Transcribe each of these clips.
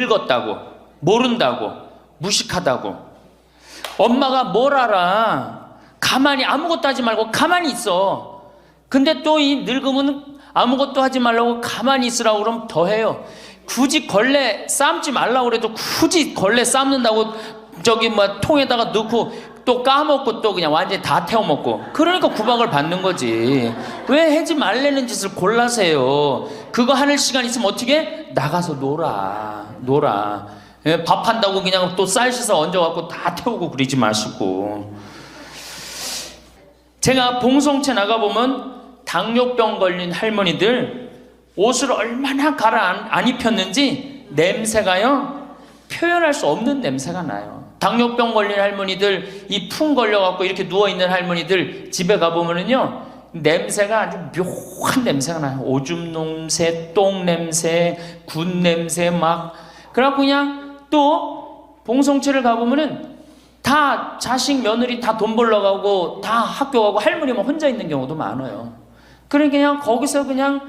늙었다고, 모른다고, 무식하다고. 엄마가 뭘 알아. 가만히 아무것도 하지 말고 가만히 있어. 근데 또 이 늙으면 아무것도 하지 말라고 가만히 있으라고 그러면 더 해요. 굳이 걸레 삶지 말라고 그래도 굳이 걸레 삶는다고 통에다가 넣고 또 까먹고 또 그냥 완전히 다 태워 먹고. 그러니까 구박을 받는 거지. 왜 하지 말라는 짓을 골라세요. 그거 하는 시간 있으면 어떻게? 나가서 놀아. 예, 밥 한다고 그냥 또 쌀 씻어 얹어갖고 다 태우고 그러지 마시고. 제가 봉송체 나가보면 당뇨병 걸린 할머니들 옷을 얼마나 갈아 안 입혔는지 냄새가요, 표현할 수 없는 냄새가 나요. 당뇨병 걸린 할머니들, 이 풍 걸려갖고 이렇게 누워있는 할머니들 집에 가보면은요, 냄새가 아주 묘한 냄새가 나요. 오줌 냄새, 똥 냄새, 군 냄새 막. 그래갖고 그냥 또 봉송체를 가보면은 다 자식 며느리 다 돈 벌러 가고 다 학교 가고 할머니만 혼자 있는 경우도 많아요. 그러니까 그냥 거기서 그냥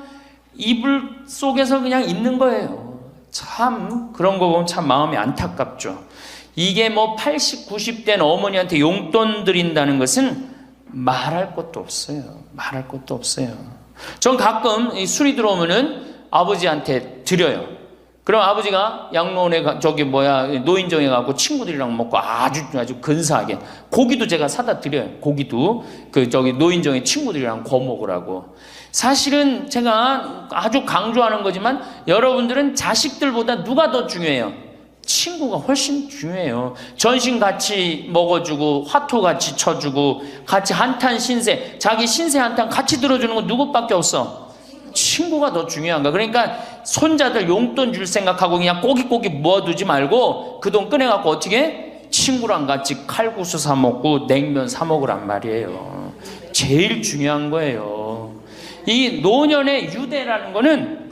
이불 속에서 그냥 있는 거예요. 참 그런 거 보면 참 마음이 안타깝죠. 이게 뭐 80, 90된 어머니한테 용돈 드린다는 것은 말할 것도 없어요. 말할 것도 없어요. 전 가끔 이 술이 들어오면은 아버지한테 드려요. 그럼 아버지가 양로원에 노인정에 가고 친구들이랑 먹고 아주 근사하게 고기도 제가 사다 드려요. 고기도 노인정에 친구들이랑 구워 먹으라고. 사실은 제가 아주 강조하는 거지만 여러분들은 자식들보다 누가 더 중요해요? 친구가 훨씬 중요해요. 전신 같이 먹어주고 화투 같이 쳐주고 같이 한탄 신세, 자기 신세 한탄 같이 들어주는 건 누구밖에 없어? 친구가 더 중요한 거야. 그러니까 손자들 용돈 줄 생각하고 그냥 꼬깃꼬깃 모아두지 말고 그 돈 꺼내갖고 어떻게? 친구랑 같이 칼국수 사 먹고 냉면 사 먹으란 말이에요. 제일 중요한 거예요. 이 노년의 유대라는 거는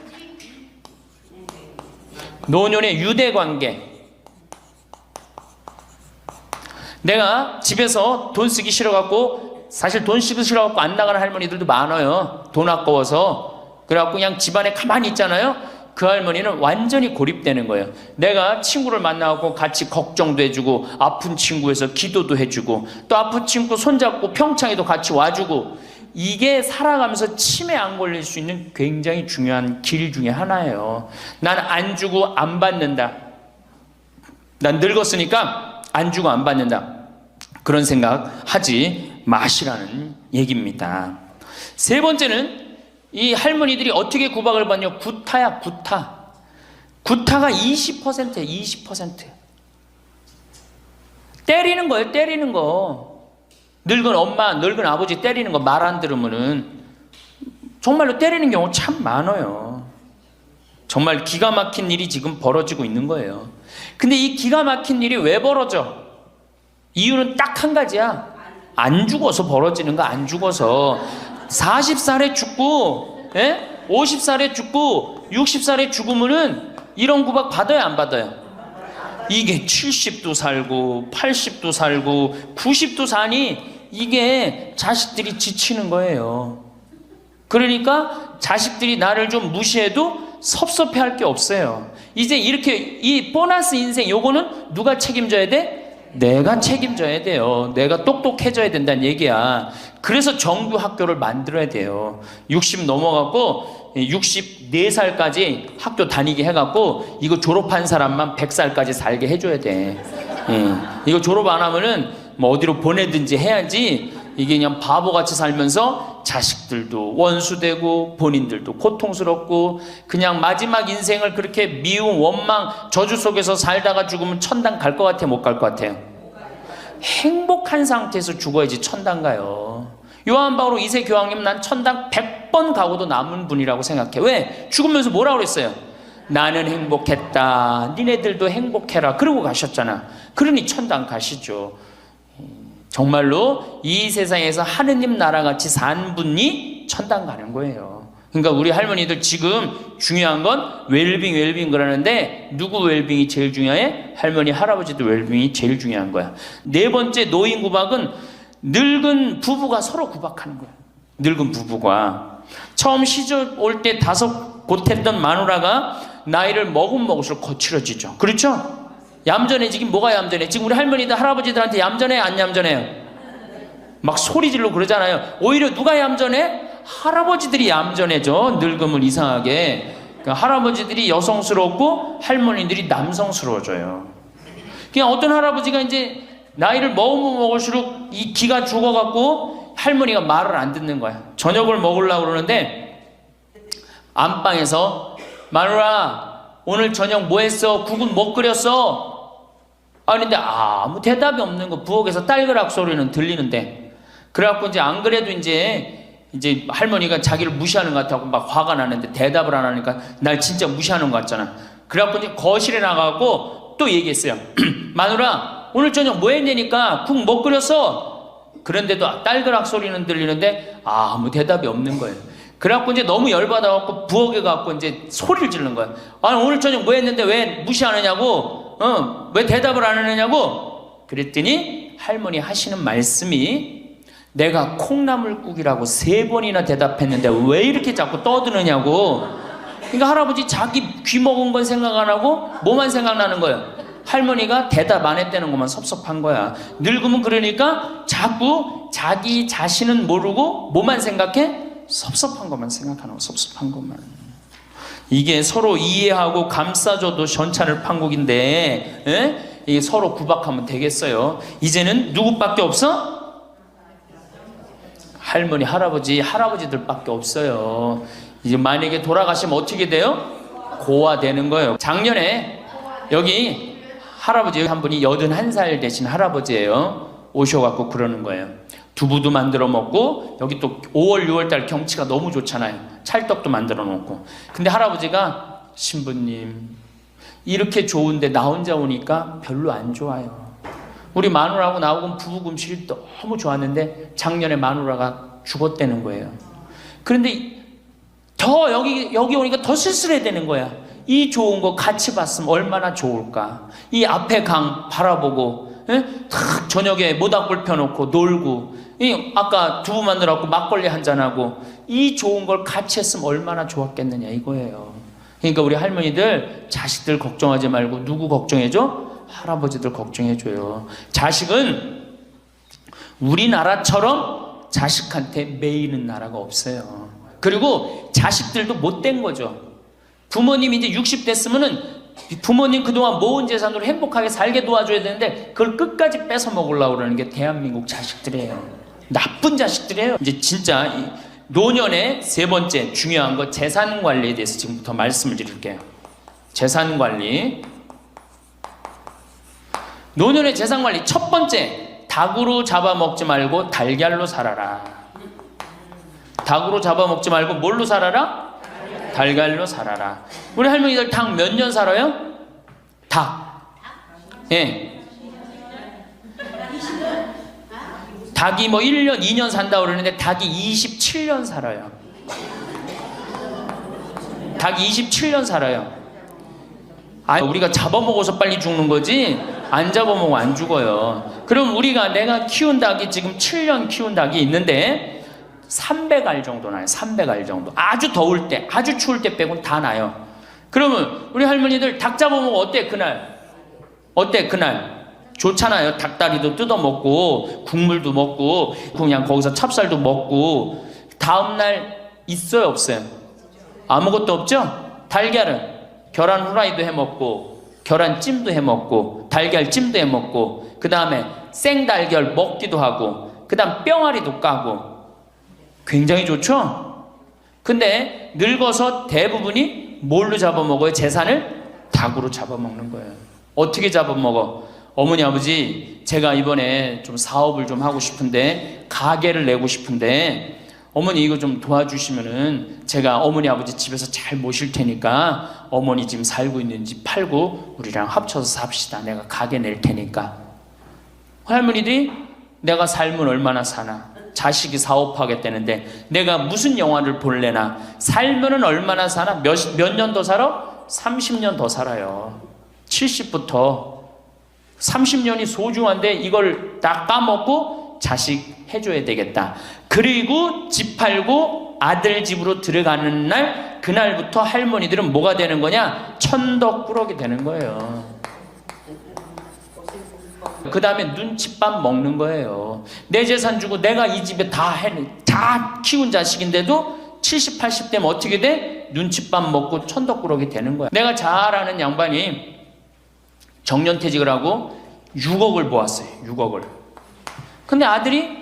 노년의 유대 관계. 내가 집에서 돈 쓰기 싫어갖고, 사실 돈 쓰기 싫어갖고 안 나가는 할머니들도 많아요. 돈 아까워서. 그래갖고 그냥 집안에 가만히 있잖아요. 그 할머니는 완전히 고립되는 거예요. 내가 친구를 만나고 같이 걱정도 해주고 아픈 친구에서 기도도 해주고 또 아픈 친구 손잡고 평창에도 같이 와주고, 이게 살아가면서 치매 안 걸릴 수 있는 굉장히 중요한 길 중에 하나예요. 난 안 주고 안 받는다. 난 늙었으니까 안 주고 안 받는다. 그런 생각 하지 마시라는 얘기입니다. 세 번째는 이 할머니들이 어떻게 구박을 받냐? 구타야, 구타. 구타가 20%예요, 20%. 때리는 거예요, 때리는 거. 늙은 엄마, 늙은 아버지 때리는 거 말 안 들으면은 정말로 때리는 경우 참 많아요. 정말 기가 막힌 일이 지금 벌어지고 있는 거예요. 근데 이 기가 막힌 일이 왜 벌어져? 이유는 딱 한 가지야. 안 죽어서 벌어지는 거, 안 죽어서. 40살에 죽고 50살에 죽고 60살에 죽으면은 이런 구박 받아요, 안 받아요? 이게 70도 살고 80도 살고 90도 사니 이게 자식들이 지치는 거예요. 그러니까 자식들이 나를 좀 무시해도 섭섭해할 게 없어요. 이제 이렇게 이 보너스 인생, 요거는 누가 책임져야 돼? 내가 책임져야 돼요. 내가 똑똑해져야 된다는 얘기야. 그래서 정규 학교를 만들어야 돼요. 60 넘어가고 64살까지 학교 다니게 해갖고 이거 졸업한 사람만 100살까지 살게 해줘야 돼. 이거 졸업 안 하면은 뭐 어디로 보내든지 해야지. 이게 그냥 바보같이 살면서 자식들도 원수되고 본인들도 고통스럽고 그냥 마지막 인생을 그렇게 미움, 원망, 저주 속에서 살다가 죽으면 천당 갈 것 같아요, 못 갈 것 같아요? 행복한 상태에서 죽어야지 천당 가요. 요한 바오로 2세 교황님, 난 천당 100번 가고도 남은 분이라고 생각해. 왜? 죽으면서 뭐라고 그랬어요? 나는 행복했다, 니네들도 행복해라, 그러고 가셨잖아. 그러니 천당 가시죠. 정말로 이 세상에서 하느님 나라같이 산 분이 천당 가는 거예요. 그러니까 우리 할머니들 지금 중요한 건 웰빙 그러는데 누구 웰빙이 제일 중요해? 할머니 할아버지들 웰빙이 제일 중요한 거야. 네 번째 노인 구박은 늙은 부부가 서로 구박하는 거야. 늙은 부부가 처음 시집 올 때 다섯 못했던 마누라가 나이를 먹을수록 거칠어지죠. 그렇죠? 얌전해지긴 뭐가 얌전해? 지금 우리 할머니들 할아버지들한테 얌전해 안 얌전해요? 막 소리 지르고 그러잖아요. 오히려 누가 얌전해? 할아버지들이 얌전해져. 늙으면 이상하게. 그러니까 할아버지들이 여성스럽고 할머니들이 남성스러워져요. 그냥 어떤 할아버지가 이제 나이를 먹으면 먹을수록 이 기가 죽어갖고 할머니가 말을 안 듣는 거야. 저녁을 먹으려고 그러는데 안방에서 마누라 오늘 저녁 뭐 했어? 국은 뭐 끓였어? 아닌데 아무 대답이 없는 거. 부엌에서 딸그락 소리는 들리는데 그래갖고 이제 안 그래도 이제 할머니가 자기를 무시하는 것 같다고 막 화가 나는데 대답을 안 하니까 날 진짜 무시하는 것 같잖아. 그래갖고 이제 거실에 나가고 또 얘기했어요. 마누라 오늘 저녁 뭐 했냐니까 국 뭐 끓였어? 그런데도 딸그락 소리는 들리는데 아무 대답이 없는 거예요. 그래갖고 이제 너무 열받아갖고 부엌에 가갖고 이제 소리를 지르는 거야. 아니 오늘 저녁 뭐 했는데 왜 무시하느냐고? 왜 대답을 안 하느냐고? 그랬더니 할머니 하시는 말씀이 내가 콩나물국이라고 3번이나 대답했는데 왜 이렇게 자꾸 떠드느냐고. 그러니까 할아버지 자기 귀 먹은 건 생각 안 하고 뭐만 생각나는 거예요. 할머니가 대답 안 했다는 것만 섭섭한 거야. 늙으면 그러니까 자꾸 자기 자신은 모르고 뭐만 생각해? 섭섭한 것만 생각하는 거. 섭섭한 것만. 이게 서로 이해하고 감싸줘도 전차를 판국인데 이게 서로 구박하면 되겠어요. 이제는 누구밖에 없어? 할머니, 할아버지들밖에 없어요. 이제 만약에 돌아가시면 어떻게 돼요? 고아되는 거예요. 작년에 여기 할아버지 한 분이 81살 되신 할아버지예요. 오셔갖고 그러는 거예요. 두부도 만들어 먹고 여기 또 5월 6월달 경치가 너무 좋잖아요. 찰떡도 만들어 놓고. 근데 할아버지가 신부님 이렇게 좋은데 나 혼자 오니까 별로 안 좋아요. 우리 마누라하고 나하고 부부 금실이 너무 좋았는데 작년에 마누라가 죽었다는 거예요. 그런데 더 여기 오니까 더 쓸쓸해 되는 거야. 이 좋은 거 같이 봤으면 얼마나 좋을까. 이 앞에 강 바라보고 탁 저녁에 모닥불 펴놓고 놀고 아까 두부 만들어갖고 막걸리 한잔하고 이 좋은 걸 같이 했으면 얼마나 좋았겠느냐 이거예요. 그러니까 우리 할머니들 자식들 걱정하지 말고 누구 걱정해줘? 할아버지들 걱정해줘요. 자식은 우리나라처럼 자식한테 매이는 나라가 없어요. 그리고 자식들도 못된 거죠. 부모님이 이제 60 됐으면은 부모님 그동안 모은 재산으로 행복하게 살게 도와줘야 되는데 그걸 끝까지 뺏어 먹으려고 그러는 게 대한민국 자식들이에요. 나쁜 자식들이에요. 이제 진짜 이 노년의 3번째 중요한 거 재산 관리에 대해서 지금부터 말씀을 드릴게요. 재산 관리. 노년의 재산 관리 첫 번째, 닭으로 잡아먹지 말고 달걀로 살아라. 닭으로 잡아먹지 말고 뭘로 살아라? 달걀로 살아라. 우리 할머니들 닭 몇 년 살아요? 닭. 예. 닭이 뭐 1년, 2년 산다고 그러는데 닭이 27년 살아요. 닭이 27년 살아요. 아, 우리가 잡아먹어서 빨리 죽는 거지 안 잡아먹으면 안 죽어요. 그럼 내가 키운 닭이 지금 7년 키운 닭이 있는데 300알 정도 나요. 300알 정도. 아주 더울 때, 아주 추울 때 빼고는 다 나요. 그러면 우리 할머니들 닭 잡아먹으면 어때 그날? 어때 그날? 좋잖아요. 닭다리도 뜯어먹고 국물도 먹고 그냥 거기서 찹쌀도 먹고. 다음날 있어요 없어요? 아무것도 없죠? 달걀은 계란 후라이도 해먹고 계란찜도 해먹고 달걀찜도 해먹고 그 다음에 생달걀 먹기도 하고 그 다음 뿅아리도 까고 굉장히 좋죠? 근데 늙어서 대부분이 뭘로 잡아먹어요? 재산을? 닭으로 잡아먹는 거예요. 어떻게 잡아먹어? 어머니 아버지 제가 이번에 좀 사업을 좀 하고 싶은데 가게를 내고 싶은데 어머니 이거 좀 도와주시면은 제가 어머니 아버지 집에서 잘 모실 테니까 어머니 지금 살고 있는 집 팔고 우리랑 합쳐서 삽시다. 내가 가게 낼 테니까. 할머니들이 내가 살면 얼마나 사나? 자식이 사업하겠다는데 내가 무슨 영화를 볼래나? 살면은 얼마나 사나? 몇 년 더 살아? 30년 더 살아요. 70부터 30년이 소중한데 이걸 다 까먹고 자식 해줘야 되겠다. 그리고 집 팔고 아들 집으로 들어가는 날 그날부터 할머니들은 뭐가 되는 거냐? 천덕꾸러기 되는 거예요. 그 다음에 눈칫밥 먹는 거예요. 내 재산 주고 내가 이 집에 다 키운 자식인데도 70, 80 되면 어떻게 돼? 눈칫밥 먹고 천덕꾸러기 되는 거야. 내가 잘 아는 양반이 정년퇴직을 하고 6억을 모았어요. 6억을. 근데 아들이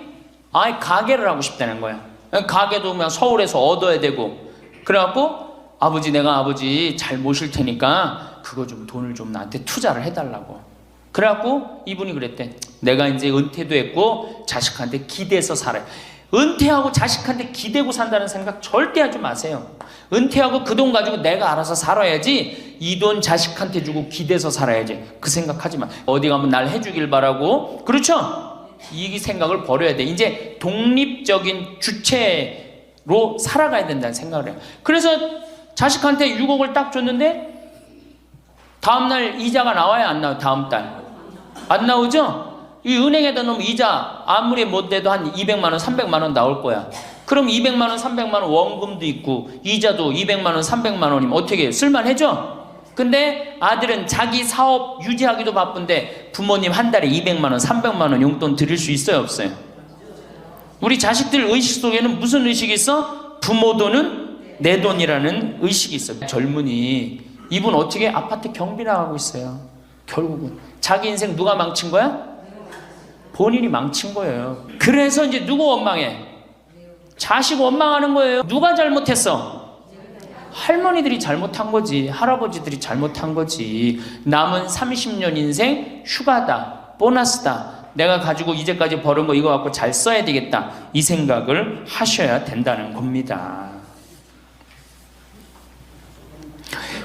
가게를 하고 싶다는 거야. 가게도 그냥 서울에서 얻어야 되고. 그래갖고 아버지, 내가 아버지 잘 모실 테니까 그거 좀 돈을 좀 나한테 투자를 해달라고. 그래갖고 이분이 그랬대. 내가 이제 은퇴도 했고 자식한테 기대서 살아요. 은퇴하고 자식한테 기대고 산다는 생각 절대 하지 마세요. 은퇴하고 그 돈 가지고 내가 알아서 살아야지, 이 돈 자식한테 주고 기대서 살아야지, 그 생각하지 마. 어디 가면 날 해주길 바라고, 그렇죠? 이 생각을 버려야 돼. 이제 독립적인 주체로 살아가야 된다는 생각을 해요. 그래서 자식한테 6억을 딱 줬는데 다음날 이자가 나와야 안 나와요? 다음 달 안 나오죠? 이 은행에다 놓으면 이자 아무리 못 내도 한 200만 원, 300만 원 나올 거야. 그럼 200만 원, 300만 원 원금도 있고 이자도 200만 원, 300만 원이면 어떻게 쓸만해져? 근데 아들은 자기 사업 유지하기도 바쁜데 부모님 한 달에 200만 원, 300만 원 용돈 드릴 수 있어요, 없어요? 우리 자식들 의식 속에는 무슨 의식이 있어? 부모 돈은 내 돈이라는 의식이 있어요. 젊은이, 이분 어떻게 아파트 경비 나가고 있어요. 결국은 자기 인생 누가 망친 거야? 본인이 망친 거예요. 그래서 이제 누구 원망해? 자식 원망하는 거예요. 누가 잘못했어? 할머니들이 잘못한 거지. 할아버지들이 잘못한 거지. 남은 30년 인생 휴가다, 보너스다, 내가 가지고 이제까지 벌은 거 이거 갖고 잘 써야 되겠다, 이 생각을 하셔야 된다는 겁니다.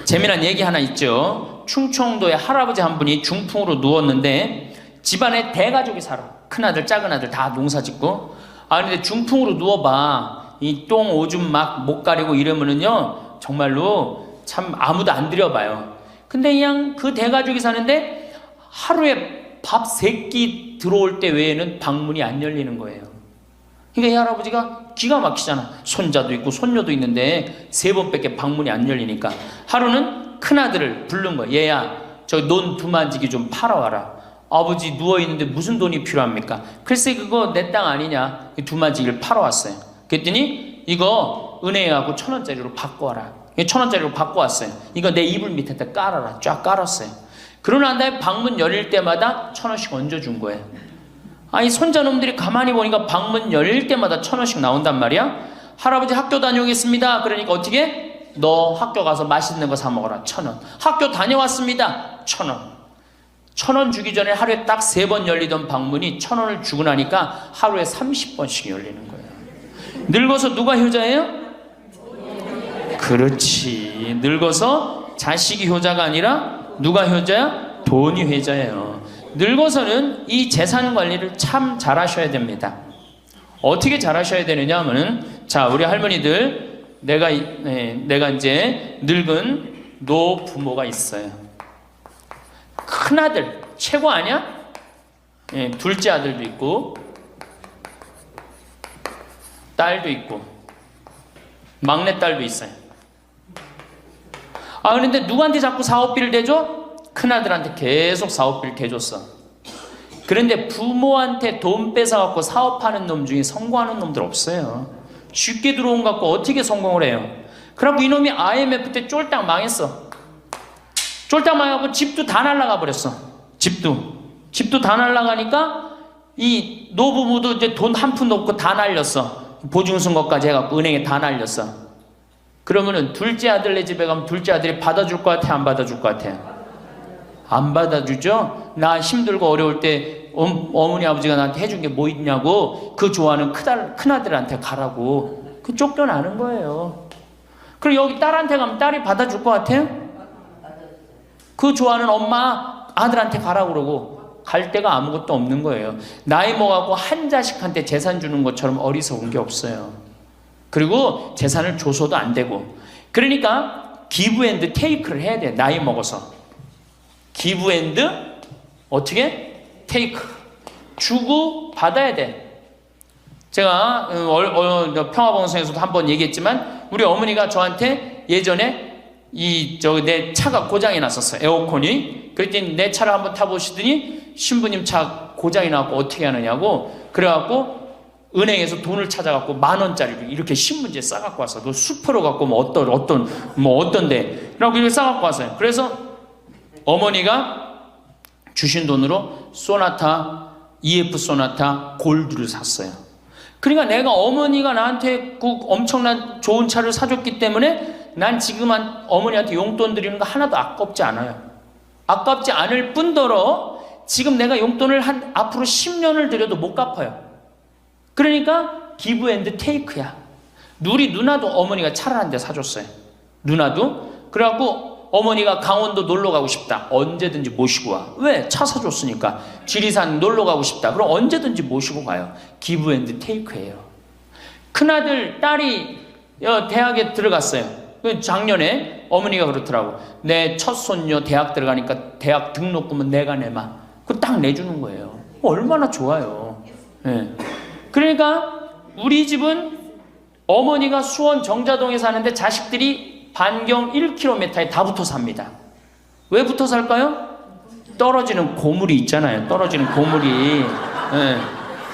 재미난 얘기 하나 있죠. 충청도에 할아버지 한 분이 중풍으로 누웠는데 집안에 대가족이 살아. 큰아들 작은아들 다 농사짓고. 근데 중풍으로 누워봐, 이 똥 오줌 막 못 가리고 이러면은요 정말로 참 아무도 안 들여봐요. 근데 그냥 그 대가족이 사는데 하루에 밥 3끼 들어올 때 외에는 방문이 안 열리는 거예요. 그러니까 이 할아버지가 기가 막히잖아. 손자도 있고 손녀도 있는데 3번밖에 방문이 안 열리니까 하루는 큰아들을 부른 거야. 얘야, 저 논 두만지기 좀 팔아와라. 아버지 누워있는데 무슨 돈이 필요합니까? 글쎄 그거 내 땅 아니냐. 두만지기를 팔아왔어요. 그랬더니 이거 은행에 가고 1,000원짜리로 바꿔와라. 1,000원짜리로 바꿔왔어요. 이거 내 이불 밑에다 깔아라. 쫙 깔았어요. 그러고 난 다음에 방문 열릴 때마다 1,000원씩 얹어준 거예요. 이 손자놈들이 가만히 보니까 방문 열릴 때마다 1,000원씩 나온단 말이야. 할아버지 학교 다녀오겠습니다. 그러니까 어떻게? 너 학교 가서 맛있는 거 사 먹어라. 1,000원. 학교 다녀왔습니다. 1,000원. 1,000원 주기 전에 하루에 딱 3번 열리던 방문이 1,000원을 주고 나니까 하루에 30번씩 열리는 거예요. 늙어서 누가 효자예요? 그렇지. 늙어서 자식이 효자가 아니라 누가 효자야? 돈이 효자예요. 늙어서는 이 재산 관리를 참 잘 하셔야 됩니다. 어떻게 잘 하셔야 되느냐 하면은, 자, 우리 할머니들, 내가 이제 늙은 노부모가 있어요. 큰아들, 최고 아니야? 둘째 아들도 있고, 딸도 있고, 막내딸도 있어요. 그런데 누구한테 자꾸 사업비를 대줘? 큰아들한테 계속 사업비를 대줬어. 그런데 부모한테 돈 뺏어갖고 사업하는 놈 중에 성공하는 놈들 없어요. 쉽게 들어온 것 갖고 어떻게 성공을 해요? 그래갖고 이놈이 IMF 때 쫄딱 망했어. 쫄딱 망해갖고 집도 다 날라가 버렸어. 집도 다 날라가니까 이 노부부도 이제 돈 한 푼도 없고 다 날렸어. 보증선 것까지 해갖고 은행에 다 날렸어. 그러면은 둘째 아들네 집에 가면 둘째 아들이 받아줄 것 같아, 안 받아줄 것 같아? 안 받아주죠? 나 힘들고 어려울 때 어머니 아버지가 나한테 해준 게 뭐 있냐고 그 좋아하는 큰아들한테 가라고 그 쫓겨나는 거예요. 그리고 여기 딸한테 가면 딸이 받아줄 것 같아요? 그 좋아하는 엄마 아들한테 가라고 그러고 갈 데가 아무것도 없는 거예요. 나이 먹어갖고 한 자식한테 재산 주는 것처럼 어리석은 게 없어요. 그리고 재산을 줘서도 안 되고. 그러니까 기브 앤드 테이크를 해야 돼. 나이 먹어서 기브 앤드 어떻게? 테이크. 주고 받아야 돼. 제가 평화방송에서도 한번 얘기했지만 우리 어머니가 저한테 예전에 내 차가 고장이 났었어요. 에어컨이. 그랬더니 내 차를 한번 타보시더니 신부님 차 고장이 나고 어떻게 하느냐고. 그래갖고 은행에서 돈을 찾아갖고 10,000원짜리를 이렇게 신문지에 싸갖고 왔어. 너 수표로 갖고 뭐 어떤데. 라고 이렇게 싸갖고 왔어요. 그래서 어머니가 주신 돈으로 소나타, EF 소나타 골드를 샀어요. 그러니까 내가 어머니가 나한테 그 엄청난 좋은 차를 사줬기 때문에 난 지금 어머니한테 용돈 드리는 거 하나도 아깝지 않아요. 아깝지 않을 뿐더러 지금 내가 용돈을 앞으로 10년을 드려도 못 갚아요. 그러니까 기브 앤드 테이크야. 우리 누나도 어머니가 차를 한 대 사줬어요. 누나도. 그래갖고 어머니가 강원도 놀러 가고 싶다. 언제든지 모시고 와. 왜? 차 사줬으니까. 지리산 놀러 가고 싶다. 그럼 언제든지 모시고 가요. 기브 앤드 테이크예요. 큰아들, 딸이 대학에 들어갔어요. 작년에 어머니가 그렇더라고. 내 첫 손녀 대학 들어가니까 대학 등록금은 내가 내마. 그거 딱 내주는 거예요. 얼마나 좋아요. 네. 그러니까 우리 집은 어머니가 수원 정자동에 사는데 자식들이 반경 1km에 다 붙어 삽니다. 왜 붙어 살까요? 떨어지는 고물이 있잖아요. 떨어지는 고물이. 네.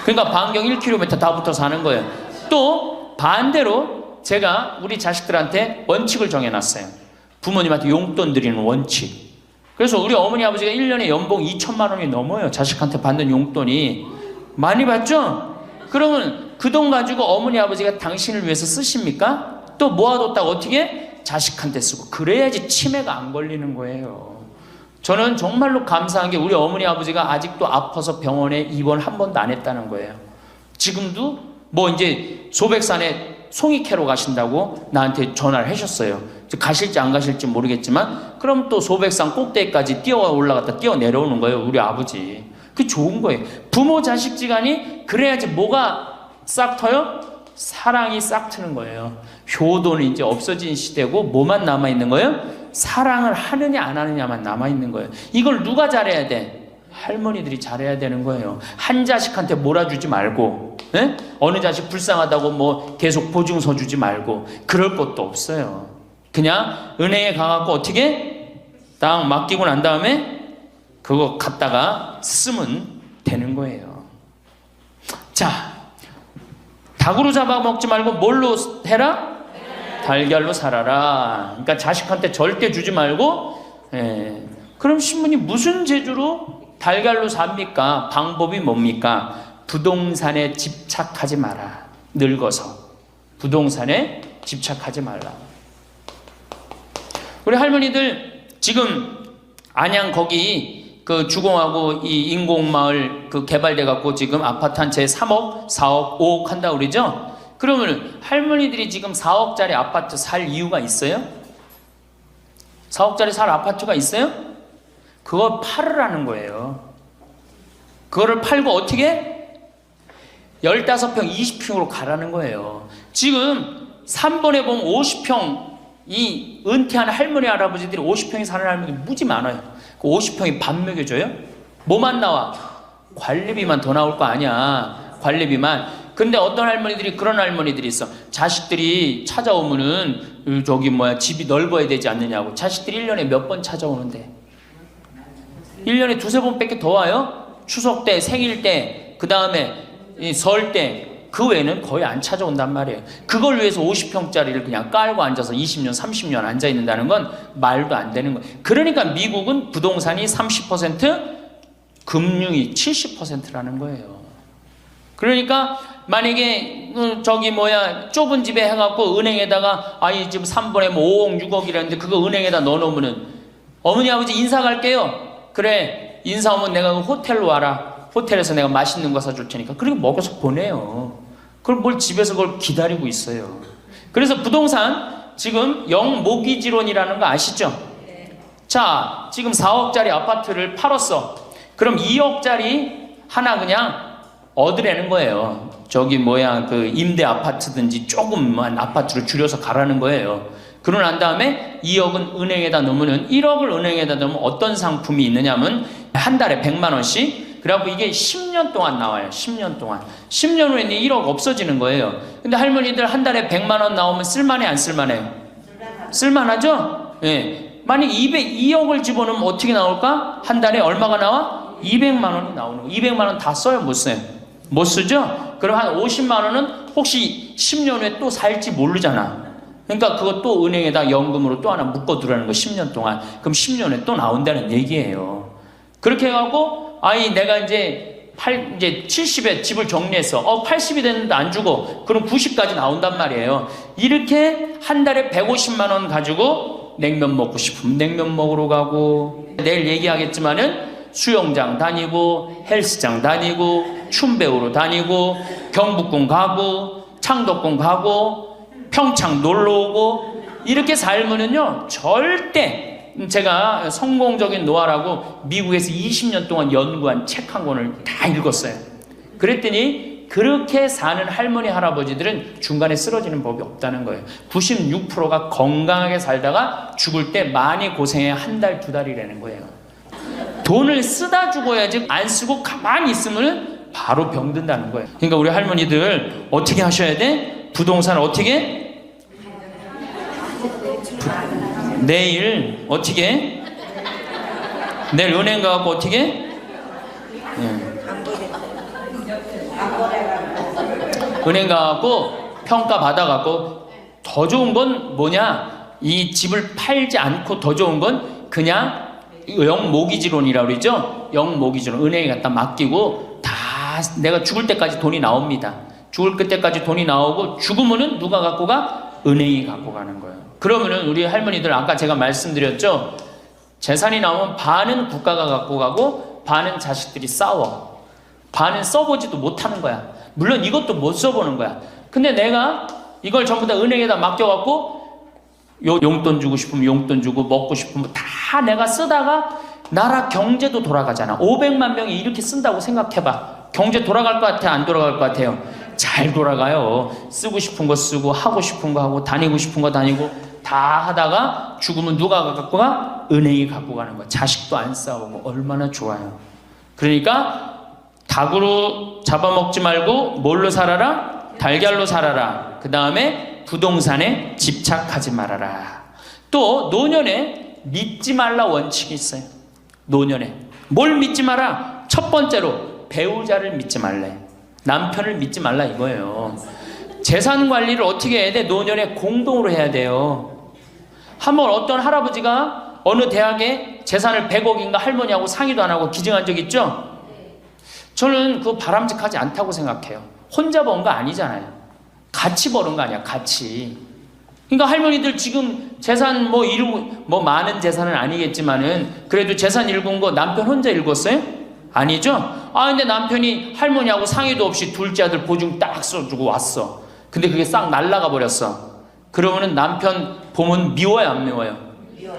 그러니까 반경 1km 다 붙어 사는 거예요. 또 반대로 제가 우리 자식들한테 원칙을 정해놨어요. 부모님한테 용돈 드리는 원칙. 그래서 우리 어머니 아버지가 1년에 연봉 2,000만 원이 넘어요. 자식한테 받는 용돈이. 많이 받죠? 그러면 그 돈 가지고 어머니 아버지가 당신을 위해서 쓰십니까? 또 모아뒀다가 어떻게? 자식한테 쓰고. 그래야지 치매가 안 걸리는 거예요. 저는 정말로 감사한 게 우리 어머니 아버지가 아직도 아파서 병원에 입원 한 번도 안 했다는 거예요. 지금도 이제 소백산에 송이 캐러 가신다고 나한테 전화를 하셨어요. 가실지 안 가실지 모르겠지만 그럼 또 소백산 꼭대기까지 뛰어 올라갔다 뛰어 내려오는 거예요. 우리 아버지. 그게 좋은 거예요. 부모 자식 지간이 그래야지 뭐가 싹 터요? 사랑이 싹 트는 거예요. 효도는 이제 없어진 시대고 뭐만 남아있는 거예요? 사랑을 하느냐 안 하느냐만 남아있는 거예요. 이걸 누가 잘해야 돼? 할머니들이 잘해야 되는 거예요. 한 자식한테 몰아주지 말고, 네? 어느 자식 불쌍하다고 계속 보증서 주지 말고, 그럴 것도 없어요. 그냥 은행에 가갖고 어떻게 딱 맡기고 난 다음에 그거 갖다가 쓰면 되는 거예요. 자, 닭으로 잡아먹지 말고 뭘로 해라? 달걀로 살아라. 그러니까 자식한테 절대 주지 말고, 그럼 신부님 무슨 재주로 달걀로 삽니까? 방법이 뭡니까? 부동산에 집착하지 마라. 늙어서 부동산에 집착하지 말라. 우리 할머니들 지금 안양 거기 그 주공하고 이 인공마을 그 개발돼 갖고 지금 아파트 한 채 3억, 4억, 5억 한다고 그러죠? 그러면 할머니들이 지금 4억짜리 아파트 살 이유가 있어요? 4억짜리 살 아파트가 있어요? 그걸 팔으라는 거예요. 그거를 팔고 어떻게? 15평, 20평으로 가라는 거예요. 지금 3번에 보면 50평, 이 은퇴한 할머니, 할아버지들이 50평에 사는 할머니 무지 많아요. 그 50평이 밥 먹여줘요? 뭐만 나와? 관리비만 더 나올 거 아니야. 관리비만. 근데 어떤 할머니들이 그런 할머니들이 있어. 자식들이 찾아오면은 집이 넓어야 되지 않느냐고. 자식들이 1년에 몇 번 찾아오는데 1년에 두세 번밖에 더 와요? 추석 때, 생일 때, 그 다음에 설 때, 그 외에는 거의 안 찾아온단 말이에요. 그걸 위해서 50평짜리를 그냥 깔고 앉아서 20년, 30년 앉아있는다는 건 말도 안 되는 거예요. 그러니까 미국은 부동산이 30%, 금융이 70%라는 거예요. 그러니까 만약에 좁은 집에 해갖고 은행에다가 이 집 3번에 5억, 6억이라는데 그거 은행에다 넣어놓으면은 어머니, 아버지 인사 갈게요. 그래, 인사 오면 내가 호텔로 와라. 호텔에서 내가 맛있는 거 사줄 테니까. 그리고 먹여서 보내요. 그럼 뭘 집에서 그걸 기다리고 있어요. 그래서 부동산 지금 영모기지론이라는 거 아시죠? 자, 지금 4억짜리 아파트를 팔았어. 그럼 2억짜리 하나 그냥 얻으라는 거예요. 그 임대 아파트든지 조금만 아파트로 줄여서 가라는 거예요. 그러고 난 다음에 2억은 은행에다 넣으면 1억을 은행에다 넣으면 어떤 상품이 있느냐면 한 달에 100만 원씩. 그래갖고 이게 10년 동안 나와요. 10년 동안. 10년 후에는 1억 없어지는 거예요. 근데 할머니들 한 달에 100만 원 나오면 쓸만해 안 쓸만해요? 쓸만하죠? 예. 만약 2억을 집어넣으면 어떻게 나올까? 한 달에 얼마가 나와? 200만 원이 나오는 거. 200만 원 다 써요? 못 써요? 못 쓰죠? 그럼 한 50만 원은 혹시 10년 후에 또 살지 모르잖아. 그러니까 그거 또 은행에다 연금으로 또 하나 묶어두라는 거, 10년 동안. 그럼 10년에 또 나온다는 얘기예요. 그렇게 해갖고, 내가 이제 70에 집을 정리했어. 80이 됐는데 안 주고, 그럼 90까지 나온단 말이에요. 이렇게 한 달에 150만 원 가지고 냉면 먹고 싶으면 냉면 먹으러 가고, 내일 얘기하겠지만은 수영장 다니고, 헬스장 다니고, 춤 배우러 다니고, 경복궁 가고, 창덕궁 가고, 평창 놀러 오고, 이렇게 살면은요, 절대, 제가 성공적인 노화라고 미국에서 20년 동안 연구한 책 한 권을 다 읽었어요. 그랬더니 그렇게 사는 할머니 할아버지들은 중간에 쓰러지는 법이 없다는 거예요. 96%가 건강하게 살다가 죽을 때 많이 고생해야 한 달, 두 달이라는 거예요. 돈을 쓰다 죽어야지, 안 쓰고 가만히 있으면 바로 병든다는 거예요. 그러니까 우리 할머니들 어떻게 하셔야 돼? 부동산 어떻게? 내일 어떻게? 내일 은행 가고 어떻게? 은행 가고 평가 받아갖고, 더 좋은 건 뭐냐? 이 집을 팔지 않고 더 좋은 건 그냥 영모기지론이라고 그러죠? 영모기지론. 은행에 갖다 맡기고 다 내가 죽을 때까지 돈이 나옵니다. 죽을 때까지 돈이 나오고, 죽으면은 누가 갖고 가? 은행이 갖고 가는 거예요. 그러면은 우리 할머니들, 아까 제가 말씀드렸죠? 재산이 나오면 반은 국가가 갖고 가고 반은 자식들이 싸워. 반은 써보지도 못하는 거야. 물론 이것도 못 써보는 거야. 근데 내가 이걸 전부 다 은행에다 맡겨갖고 용돈 주고 싶으면 용돈 주고, 먹고 싶으면 다 내가 쓰다가 나라 경제도 돌아가잖아. 500만 명이 이렇게 쓴다고 생각해봐. 경제 돌아갈 것 같아? 안 돌아갈 것 같아요? 잘 돌아가요. 쓰고 싶은 거 쓰고, 하고 싶은 거 하고, 다니고 싶은 거 다니고, 다 하다가 죽으면 누가 갖고 가? 은행이 갖고 가는 거야. 자식도 안 싸우고. 얼마나 좋아요. 그러니까 닭으로 잡아먹지 말고 뭘로 살아라? 달걀로 살아라. 그 다음에 부동산에 집착하지 말아라. 또 노년에 믿지 말라 원칙이 있어요. 노년에 뭘 믿지 마라? 첫 번째로 배우자를 믿지 말래. 남편을 믿지 말라 이거예요. 재산 관리를 어떻게 해야 돼? 노년에 공동으로 해야 돼요. 한번 어떤 할아버지가 어느 대학에 재산을 100억인가 할머니하고 상의도 안 하고 기증한 적 있죠? 저는 그거 바람직하지 않다고 생각해요. 혼자 번 거 아니잖아요. 같이 버는 거 아니야, 같이. 그러니까 할머니들 지금 재산 많은 재산은 아니겠지만은 그래도 재산 읽은 거 남편 혼자 읽었어요? 아니죠? 근데 남편이 할머니하고 상의도 없이 둘째 아들 보증 딱 써주고 왔어. 근데 그게 싹 날라가 버렸어. 그러면은 남편 보면 미워요, 안 미워요?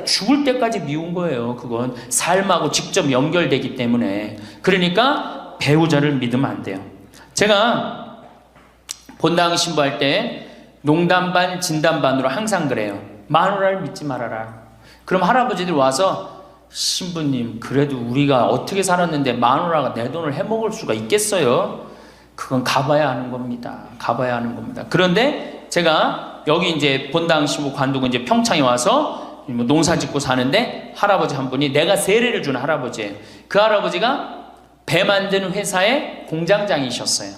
죽을 때까지 미운 거예요. 그건 삶하고 직접 연결되기 때문에. 그러니까 배우자를 믿으면 안 돼요. 제가 본당 신부할 때 농담 반 진담 반으로 항상 그래요. 마누라를 믿지 말아라. 그럼 할아버지들 와서, 신부님 그래도 우리가 어떻게 살았는데 마누라가 내 돈을 해먹을 수가 있겠어요? 그건 가봐야 하는 겁니다. 가봐야 하는 겁니다. 그런데 제가 여기 이제 본당 신부 관두고 이제 평창에 와서 농사 짓고 사는데, 할아버지 한 분이, 내가 세례를 준 할아버지예요. 그 할아버지가 배 만드는 회사의 공장장이셨어요.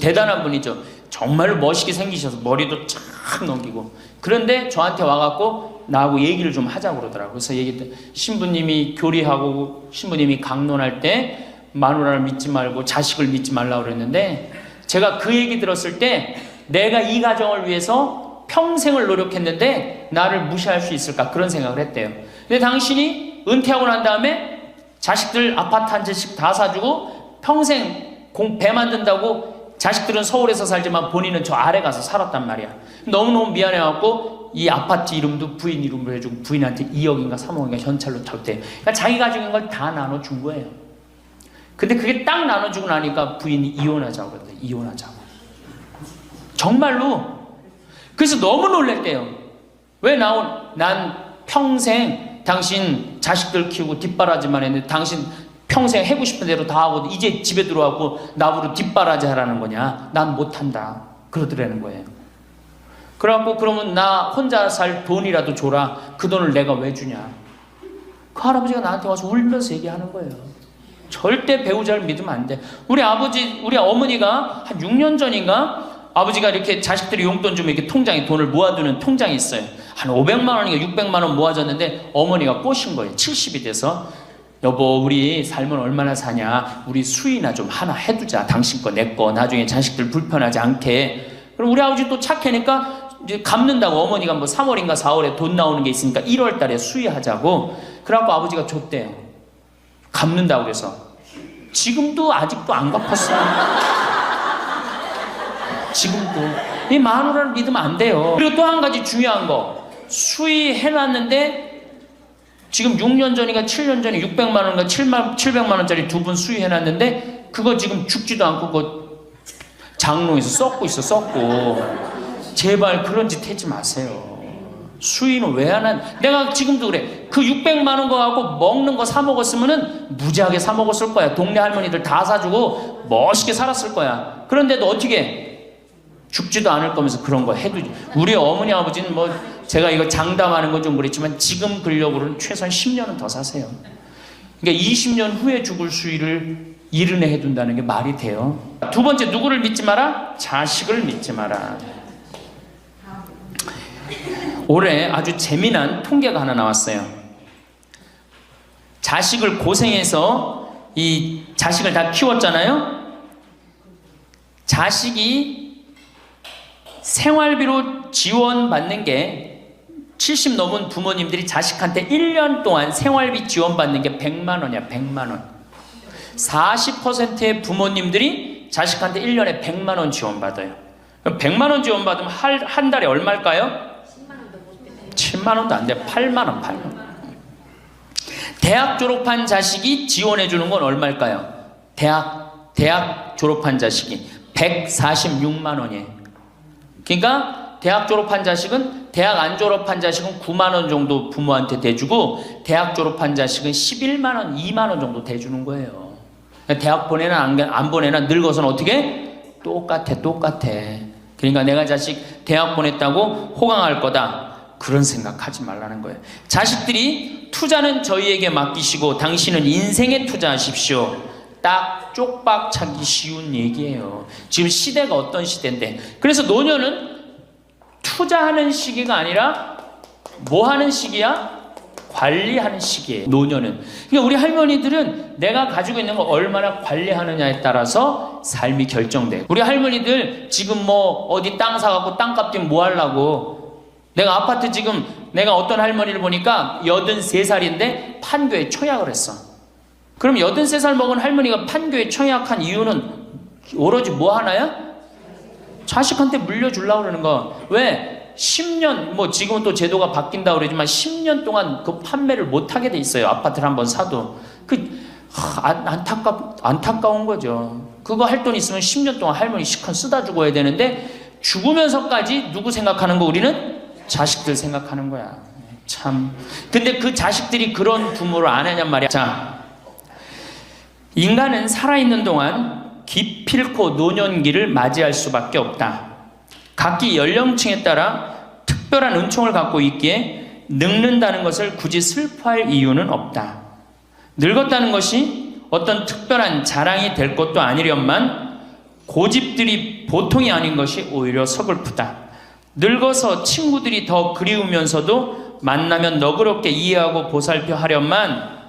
대단한 분이죠. 정말로 멋있게 생기셔서 머리도 쫙 넘기고. 그런데 저한테 와갖고 나하고 얘기를 좀 하자고 그러더라고요. 그래서 얘기했더니, 신부님이 교리하고 신부님이 강론할 때 마누라를 믿지 말고 자식을 믿지 말라고 그랬는데, 제가 그 얘기 들었을 때 내가 이 가정을 위해서 평생을 노력했는데 나를 무시할 수 있을까, 그런 생각을 했대요. 근데 당신이 은퇴하고 난 다음에 자식들 아파트 한 채씩 다 사주고 평생 배 만든다고, 자식들은 서울에서 살지만 본인은 저 아래 가서 살았단 말이야. 너무너무 미안해갖고 이 아파트 이름도 부인 이름으로 해주고, 부인한테 2억인가 3억인가 현찰로 줬대요. 그러니까 자기 가지고 있는 걸 다 나눠준 거예요. 근데 그게 딱 나눠주고 나니까 부인이 이혼하자고 그랬대요. 이혼하자고. 정말로. 그래서 너무 놀랬대요. 왜 난 평생 당신 자식들 키우고 뒷바라지만 했는데 당신 평생 해고 싶은 대로 다 하고 이제 집에 들어와고 나보고 뒷바라지 하라는 거냐? 난 못한다. 그러더라는 거예요. 그래갖고 그러면 나 혼자 살 돈이라도 줘라. 그 돈을 내가 왜 주냐. 그 할아버지가 나한테 와서 울면서 얘기하는 거예요. 절대 배우자를 믿으면 안 돼. 우리 어머니가 한 6년 전인가 아버지가 이렇게 자식들이 용돈 주면 이렇게 통장에 돈을 모아두는 통장이 있어요. 한 500만 원인가 600만 원 모아졌는데 어머니가 꼬신 거예요. 70이 돼서. 여보, 우리 살면 얼마나 사냐. 우리 수의나 좀 하나 해두자. 당신 거, 내 거. 나중에 자식들 불편하지 않게. 그럼 우리 아버지 또 착하니까 이제 갚는다고 어머니가 뭐 3월인가 4월에 돈 나오는 게 있으니까 1월 달에 수의하자고. 그래갖고 아버지가 줬대요. 갚는다고 그래서. 지금도 아직도 안 갚았어요. 지금도. 이 마누라를 믿으면 안 돼요. 그리고 또 한 가지 중요한 거. 수의해놨는데 지금 6년 전인가 7년 전에 600만 원인가 700만 원짜리 2분 수의해놨는데 그거 지금 죽지도 않고 그거 장롱에서 썩고 있어. 썩고. 제발 그런 짓 하지 마세요. 수의는 왜 안 한? 내가 지금도 그래. 그 600만 원 거 갖고 먹는 거 사 먹었으면은 무지하게 사 먹었을 거야. 동네 할머니들 다 사주고 멋있게 살았을 거야. 그런데도 어떻게 죽지도 않을 거면서 그런 거 해도. 우리 어머니 아버지는 뭐 제가 이거 장담하는 건 좀 그랬지만 지금 근력으로는 최소한 10년은 더 사세요. 그러니까 20년 후에 죽을 수의를 이른해 해둔다는 게 말이 돼요. 두 번째, 누구를 믿지 마라? 자식을 믿지 마라. 올해 아주 재미난 통계가 하나 나왔어요. 자식을 고생해서 이 자식을 다 키웠잖아요. 자식이 생활비로 지원받는 게 70 넘은 부모님들이 자식한테 1년 동안 생활비 지원받는 게 100만 원이야. 100만 원. 40%의 부모님들이 자식한테 1년에 100만 원 지원받아요. 100만 원 지원받으면 한 달에 얼마일까요? 7만 원도 안 돼. 8만 원, 8만 원. 대학 졸업한 자식이 지원해 주는 건 얼마일까요? 대학 졸업한 자식이 146만 원이에요. 그러니까 대학 졸업한 자식은, 대학 안 졸업한 자식은 9만 원 정도 부모한테 대주고 대학 졸업한 자식은 11만 원, 2만 원 정도 대주는 거예요. 대학 보내나 안 보내나 늙어서는 어떻게? 똑같아. 그러니까 내가 자식 대학 보냈다고 호강할 거다. 그런 생각하지 말라는 거예요. 자식들이 투자는 저희에게 맡기시고 당신은 인생에 투자하십시오. 딱 쪽박 차기 쉬운 얘기예요. 지금 시대가 어떤 시대인데. 그래서 노년은 투자하는 시기가 아니라 뭐 하는 시기야? 관리하는 시기예요. 노년은. 그러니까 우리 할머니들은 내가 가지고 있는 거 얼마나 관리하느냐에 따라서 삶이 결정돼요. 우리 할머니들 지금 뭐 어디 땅 사갖고 땅값 좀 뭐 하려고. 내가 아파트 지금 내가 어떤 할머니를 보니까 83살인데 판교에 청약을 했어. 그럼 83살 먹은 할머니가 판교에 청약한 이유는 오로지 뭐 하나야? 자식한테 물려주려고 그러는 거. 왜? 10년, 뭐 지금은 또 제도가 바뀐다고 그러지만 10년 동안 그 판매를 못하게 돼 있어요. 아파트를 한번 사도. 안타까운 거죠. 그거 할 돈 있으면 10년 동안 할머니 시컨 쓰다 죽어야 되는데 죽으면서까지 누구 생각하는 거 우리는? 자식들 생각하는 거야. 참. 근데 그 자식들이 그런 부모를 안 하냔 말이야. 자, 인간은 살아있는 동안 기필코 노년기를 맞이할 수밖에 없다. 각기 연령층에 따라 특별한 은총을 갖고 있기에 늙는다는 것을 굳이 슬퍼할 이유는 없다. 늙었다는 것이 어떤 특별한 자랑이 될 것도 아니련만 고집들이 보통이 아닌 것이 오히려 서글프다. 늙어서 친구들이 더 그리우면서도 만나면 너그럽게 이해하고 보살펴 하련만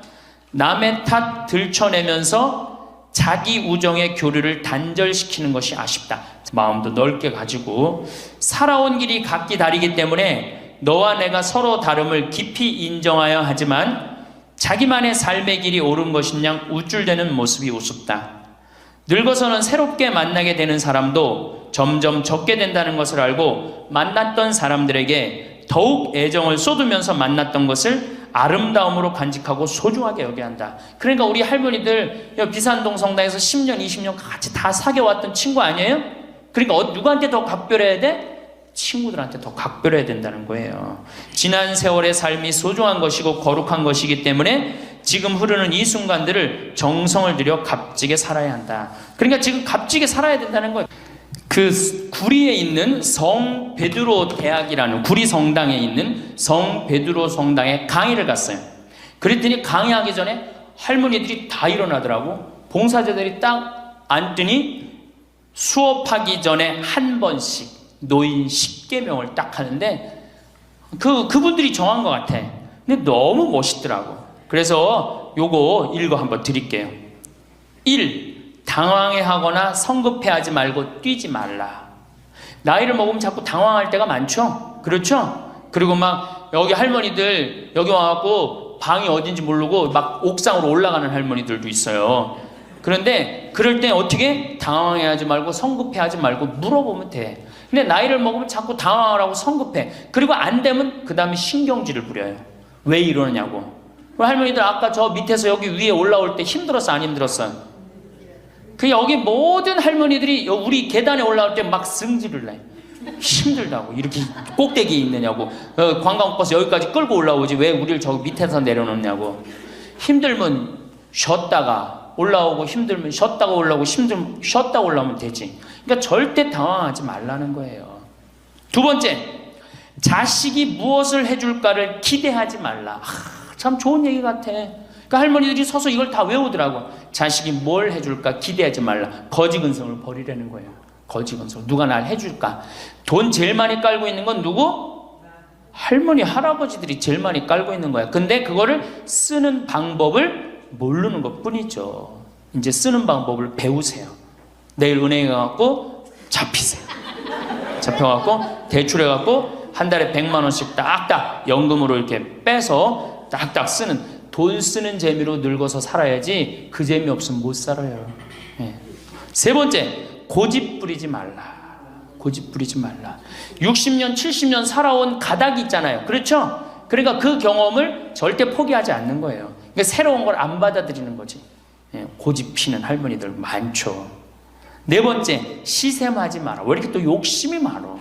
남의 탓 들춰내면서 자기 우정의 교류를 단절시키는 것이 아쉽다. 마음도 넓게 가지고 살아온 길이 각기 다르기 때문에 너와 내가 서로 다름을 깊이 인정하여 하지만 자기만의 삶의 길이 옳은 것인양 우쭐대는 모습이 우습다. 늙어서는 새롭게 만나게 되는 사람도 점점 적게 된다는 것을 알고 만났던 사람들에게 더욱 애정을 쏟으면서 만났던 것을 아름다움으로 간직하고 소중하게 여겨야 한다. 그러니까 우리 할머니들 비산동 성당에서 10년, 20년 같이 다 사귀어왔던 친구 아니에요? 그러니까 누구한테 더 각별해야 돼? 친구들한테 더 각별해야 된다는 거예요. 지난 세월의 삶이 소중한 것이고 거룩한 것이기 때문에 지금 흐르는 이 순간들을 정성을 들여 값지게 살아야 한다. 그러니까 지금 값지게 살아야 된다는 거예요. 그 구리에 있는 성 베드로 대학이라는 구리 성당에 있는 성 베드로 성당에 강의를 갔어요. 그랬더니 강의하기 전에 할머니들이 다 일어나더라고. 봉사자들이 딱 앉더니 수업하기 전에 한 번씩 노인 10계명을 딱 하는데 그분들이 정한 것 같아. 근데 너무 멋있더라고. 그래서 요거 읽어 한번 드릴게요. 1. 당황해하거나 성급해하지 말고 뛰지 말라. 나이를 먹으면 자꾸 당황할 때가 많죠? 그렇죠? 그리고 막 여기 할머니들 여기 와갖고 방이 어딘지 모르고 막 옥상으로 올라가는 할머니들도 있어요. 그런데 그럴 때 어떻게? 당황해하지 말고 성급해하지 말고 물어보면 돼. 근데 나이를 먹으면 자꾸 당황하라고 성급해. 그리고 안 되면 그 다음에 신경질을 부려요. 왜 이러느냐고. 할머니들 아까 저 밑에서 여기 위에 올라올 때 힘들었어 안 힘들었어? 그 여기 모든 할머니들이 우리 계단에 올라올 때 막 승질을 내. 힘들다고. 이렇게 꼭대기에 있느냐고. 관광버스 여기까지 끌고 올라오지 왜 우리를 저 밑에서 내려놓냐고. 힘들면 쉬었다가 올라오고 힘들면 쉬었다가 올라오고 힘들면 쉬었다 올라오면 되지. 그러니까 절대 당황하지 말라는 거예요. 두 번째, 자식이 무엇을 해줄까를 기대하지 말라. 참 좋은 얘기 같아. 그러니까 할머니들이 서서 이걸 다 외우더라고. 자식이 뭘 해줄까 기대하지 말라. 거지근성을 버리라는 거예요. 거지근성. 누가 날 해줄까. 돈 제일 많이 깔고 있는 건 누구? 할머니 할아버지들이 제일 많이 깔고 있는 거야. 근데 그거를 쓰는 방법을 모르는 것 뿐이죠. 이제 쓰는 방법을 배우세요. 내일 은행에 가갖고 잡히세요. 잡혀갖고 대출해갖고 한 달에 100만 원씩 딱딱 연금으로 이렇게 빼서 딱딱 쓰는, 돈 쓰는 재미로 늙어서 살아야지 그 재미 없으면 못 살아요. 네. 세 번째, 고집 부리지 말라. 고집 부리지 말라. 60년 70년 살아온 가닥이 있잖아요. 그렇죠? 그러니까 그 경험을 절대 포기하지 않는 거예요. 그러니까 새로운 걸 안 받아들이는 거지. 네. 고집 피는 할머니들 많죠. 네 번째, 시샘하지 마라. 왜 이렇게 또 욕심이 많어?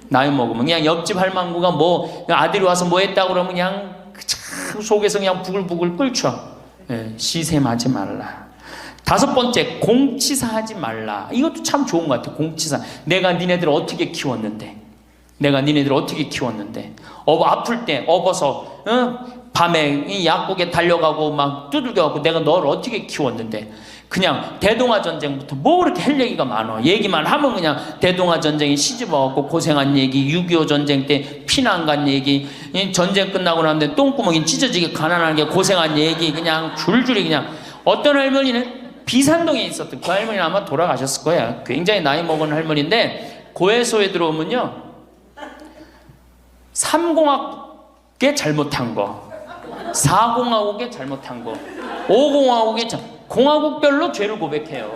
나이 먹으면 그냥 옆집 할망구가 뭐 아들이 와서 뭐 했다고 그러면 그냥 참 속에서 그냥 부글부글 끓죠. 예, 시샘하지 말라. 다섯 번째, 공치사하지 말라. 이것도 참 좋은 것 같아. 공치사. 내가 니네들 어떻게 키웠는데, 내가 니네들 어떻게 키웠는데, 아플 때 업어서 밤에 이 약국에 달려가고 막 두들겨가고 내가 너를 어떻게 키웠는데. 그냥 대동아 전쟁부터 뭐 그렇게 할 얘기가 많아. 얘기만 하면 그냥 대동아 전쟁에 시집와갖고 고생한 얘기, 6.25 전쟁 때 피난 간 얘기, 전쟁 끝나고 나는데 똥구멍이 찢어지게 가난한 게 고생한 얘기, 그냥 줄줄이 그냥. 어떤 할머니는 비산동에 있었던 그 할머니는 아마 돌아가셨을 거야. 굉장히 나이 먹은 할머니인데 고해소에 들어오면요 3공학에 잘못한 거, 4공화국에 잘못한 거, 5공화국에 공화국별로 죄를 고백해요.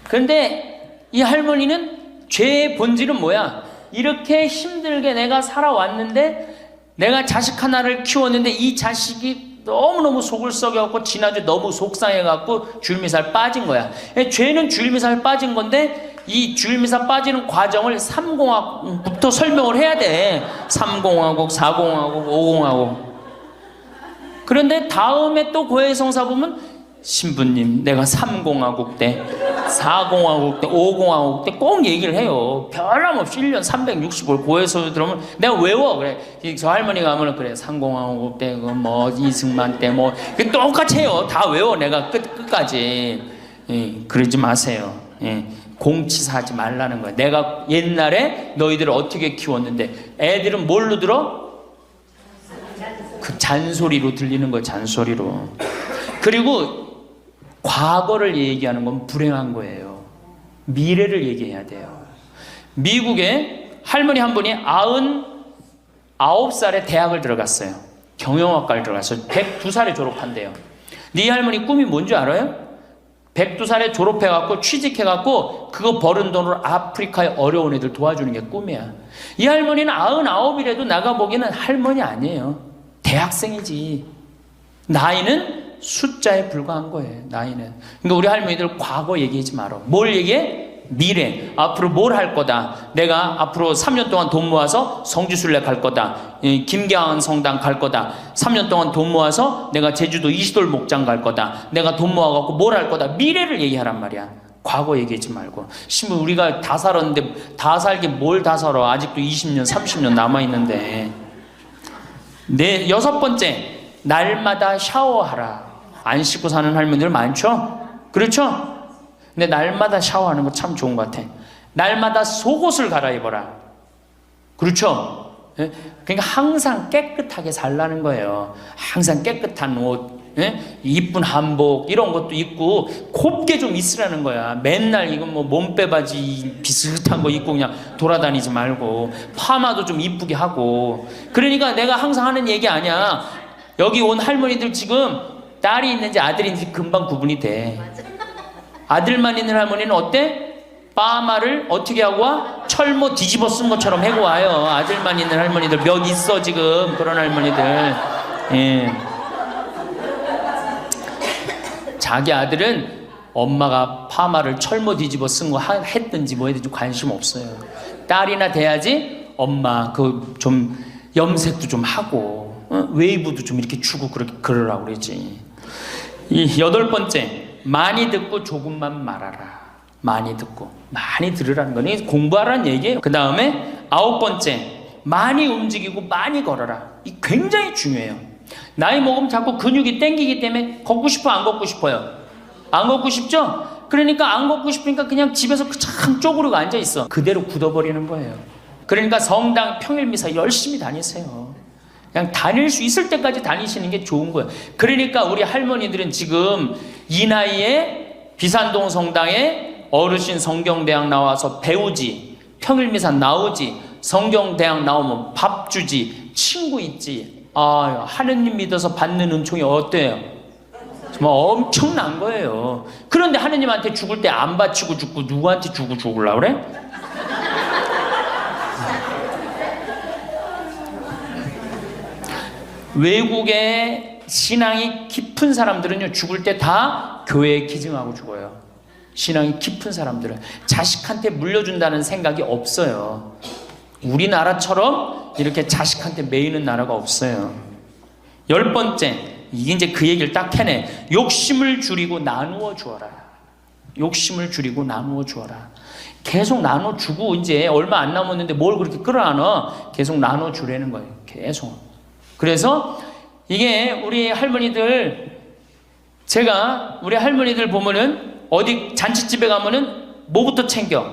그런데 이 할머니는 죄의 본질은 뭐야? 이렇게 힘들게 내가 살아왔는데, 내가 자식 하나를 키웠는데 이 자식이 너무너무 속을 썩여갖고 지난주에 너무 속상해갖고 줄미살 빠진 거야. 죄는 줄미살 빠진 건데 이 줄미살 빠지는 과정을 3공화국부터 설명을 해야 돼. 3공화국, 4공화국, 5공화국. 그런데 다음에 또 고해성사 보면 신부님 내가 3공화국 때, 4공화국 때, 5공화국 때 꼭 얘기를 해요. 변함없이 1년 365일 고해서 들으면 내가 외워. 그래. 저 할머니가 하면 그래 3공화국 때 뭐 이승만 때 뭐 똑같이 해요. 다 외워. 내가 끝까지. 예, 그러지 마세요. 예, 공치사하지 말라는 거야. 내가 옛날에 너희들을 어떻게 키웠는데. 애들은 뭘로 들어? 그 잔소리로 들리는 거예요. 잔소리로. 그리고 과거를 얘기하는 건 불행한 거예요. 미래를 얘기해야 돼요. 미국에 할머니 한 분이 99살에 대학을 들어갔어요. 경영학과를 들어갔어요. 102살에 졸업한대요. 네 할머니 꿈이 뭔지 알아요? 102살에 졸업해갖고 취직해갖고 그거 버는 돈으로 아프리카의 어려운 애들 도와주는 게 꿈이야. 이 할머니는 99이라도 나가보기에는 할머니 아니에요. 대학생이지. 나이는 숫자에 불과한 거예요. 나이는. 그러니까 우리 할머니들 과거 얘기하지 마라. 뭘 얘기해? 미래. 앞으로 뭘 할 거다. 내가 앞으로 3년 동안 돈 모아서 성지순례 갈 거다. 김계한 성당 갈 거다. 3년 동안 돈 모아서 내가 제주도 이시돌 목장 갈 거다. 내가 돈 모아갖고 뭘 할 거다. 미래를 얘기하란 말이야. 과거 얘기하지 말고. 심은 우리가 다 살았는데 다 살게 뭘 다 살아. 아직도 20년 30년 남아있는데. 네, 6번째, 날마다 샤워하라. 안 씻고 사는 할머니들 많죠? 그렇죠? 근데 날마다 샤워하는 거 참 좋은 것 같아. 날마다 속옷을 갈아입어라. 그렇죠? 그러니까 항상 깨끗하게 살라는 거예요. 항상 깨끗한 옷, 이쁜 한복 이런 것도 입고 곱게 좀 있으라는 거야. 맨날 이건 뭐 몸빼바지 비슷한 거 입고 그냥 돌아다니지 말고 파마도 좀 이쁘게 하고. 그러니까 내가 항상 하는 얘기 아니야. 여기 온 할머니들 지금 딸이 있는지 아들이 있는지 금방 구분이 돼. 아들만 있는 할머니는 어때? 파마를 어떻게 하고 와? 철모 뒤집어 쓴 것처럼 해고 와요. 아들만 있는 할머니들 몇 있어 지금 그런 할머니들. 예. 자기 아들은 엄마가 파마를 철모 뒤집어 쓴 거 했든지 뭐 했든지 관심 없어요. 딸이나 돼야지 엄마 그 좀 염색도 좀 하고 웨이브도 좀 이렇게 주고 그러라고 그러지. 이 8번째, 많이 듣고 조금만 말하라. 많이 듣고 많이 들으라는 거니 공부하라는 얘기예요. 그 다음에 9번째, 많이 움직이고 많이 걸어라. 이 굉장히 중요해요. 나이 먹으면 자꾸 근육이 땡기기 때문에 걷고 싶어 안 걷고 싶어요? 안 걷고 싶죠? 그러니까 안 걷고 싶으니까 그냥 집에서 참 쪼그리고 앉아있어. 그대로 굳어버리는 거예요. 그러니까 성당 평일미사 열심히 다니세요. 그냥 다닐 수 있을 때까지 다니시는 게 좋은 거예요. 그러니까 우리 할머니들은 지금 이 나이에 비산동 성당에 어르신 성경대학 나와서 배우지, 평일미사 나오지, 성경대학 나오면 밥 주지, 친구 있지. 아, 하느님 믿어서 받는 은총이 어때요? 정말 엄청난 거예요. 그런데 하느님한테 죽을 때 안 바치고 죽고 누구한테 주고 죽으려고 그래? 외국에 신앙이 깊은 사람들은요, 죽을 때 다 교회에 기증하고 죽어요. 신앙이 깊은 사람들은 자식한테 물려준다는 생각이 없어요. 우리나라처럼 이렇게 자식한테 매이는 나라가 없어요. 10번째, 이게 이제 그 얘기를 딱 해내. 욕심을 줄이고 나누어 주어라. 욕심을 줄이고 나누어 주어라. 계속 나눠 주고 이제 얼마 안 남았는데 뭘 그렇게 끌어안아? 계속 나눠 주라는 거예요. 계속. 그래서 이게 우리 할머니들, 제가 우리 할머니들 보면은 어디 잔치집에 가면은 뭐부터 챙겨?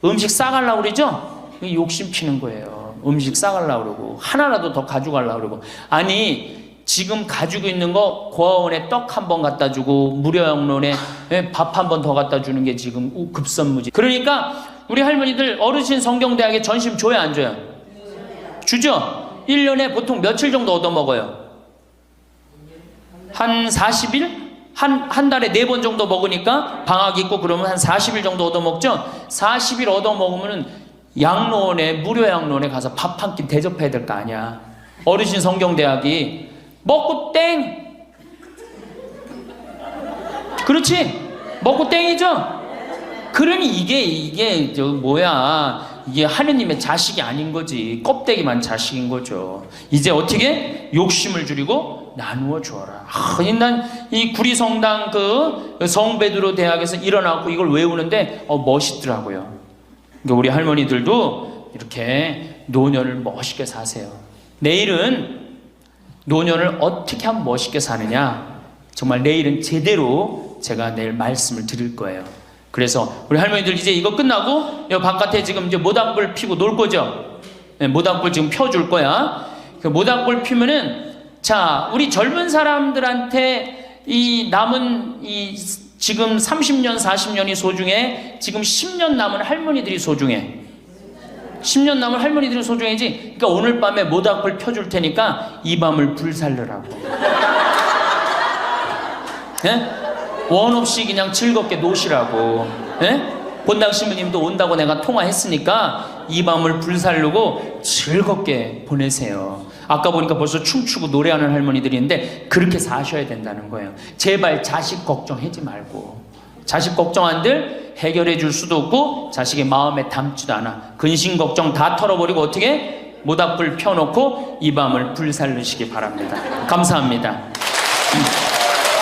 음식 싸가려고 그러죠? 욕심 피는 거예요. 음식 싸가려고 그러고 하나라도 더 가져가려고 그러고. 아니 지금 가지고 있는 거 고아원에 떡 한 번 갖다 주고 무료양론에 밥 한 번 더 갖다 주는 게 지금 급선무지. 그러니까 우리 할머니들 어르신 성경대학에 전심 줘야 안 줘요? 주죠? 1년에 보통 며칠 정도 얻어먹어요? 한 40일? 한 달에 4번 정도 먹으니까 방학 있고 그러면 한 40일 정도 얻어먹죠? 40일 얻어먹으면 양로원에, 무료 양로원에 가서 밥 한 끼 대접해야 될 거 아니야. 어르신 성경대학이 먹고 땡! 그렇지? 먹고 땡이죠? 그러니 이게 이게 하느님의 자식이 아닌 거지. 껍데기만 자식인 거죠. 이제 어떻게? 욕심을 줄이고 나누어 주어라. 난 이 구리성당 그 성베드로 대학에서 일어나고 이걸 외우는데 멋있더라고요. 그러니까 우리 할머니들도 이렇게 노년을 멋있게 사세요. 내일은 노년을 어떻게 하면 멋있게 사느냐, 정말 내일은 제대로 제가 내일 말씀을 드릴 거예요. 그래서 우리 할머니들 이제 이거 끝나고 여 바깥에 지금 이제 모닥불 피고 놀 거죠? 네, 모닥불 지금 펴줄 거야. 그 모닥불 피면은, 자, 우리 젊은 사람들한테 이 남은 이 지금 30년, 40년이 소중해. 지금 10년 남은 할머니들이 소중해. 10년 남은 할머니들이 소중해지. 그러니까 오늘 밤에 모닥불 펴줄 테니까 이 밤을 불살르라고. 네? 원 없이 그냥 즐겁게 노시라고. 네? 본당 신부님도 온다고 내가 통화했으니까 이 밤을 불살르고 즐겁게 보내세요. 아까 보니까 벌써 춤추고 노래하는 할머니들이 있는데 그렇게 사셔야 된다는 거예요. 제발 자식 걱정하지 말고. 자식 걱정한들 해결해 줄 수도 없고 자식의 마음에 담지도 않아. 근심 걱정 다 털어버리고 어떻게? 모닥불 펴놓고 이 밤을 불살르시기 바랍니다. 감사합니다.